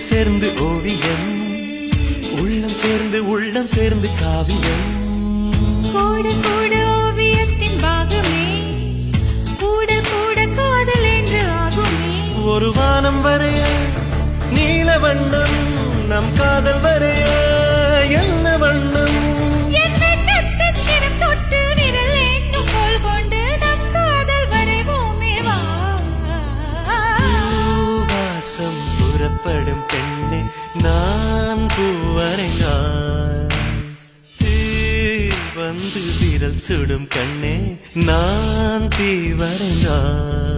சேர்ந்து ஓவியம், உள்ளம் சேர்ந்து உள்ளம் சேர்ந்து காவியம். கூட கூட ஓவியத்தின் பாகமே, கூட கூட காதல் என்று ஆகுமே. ஒரு வானம் வரைய நீல வண்ணம், நம் காதல் வரைய என்ன வண்ணம்? தொட்டு விரல் என்னும் கோல் கொண்டு நம் காதல் வரைவோமே வா. வாசம் புறப்படும் பெண்ணே நான் பூவரையான், வந்து விரல் சுடும் கண்ணே நான் தீவரையான்.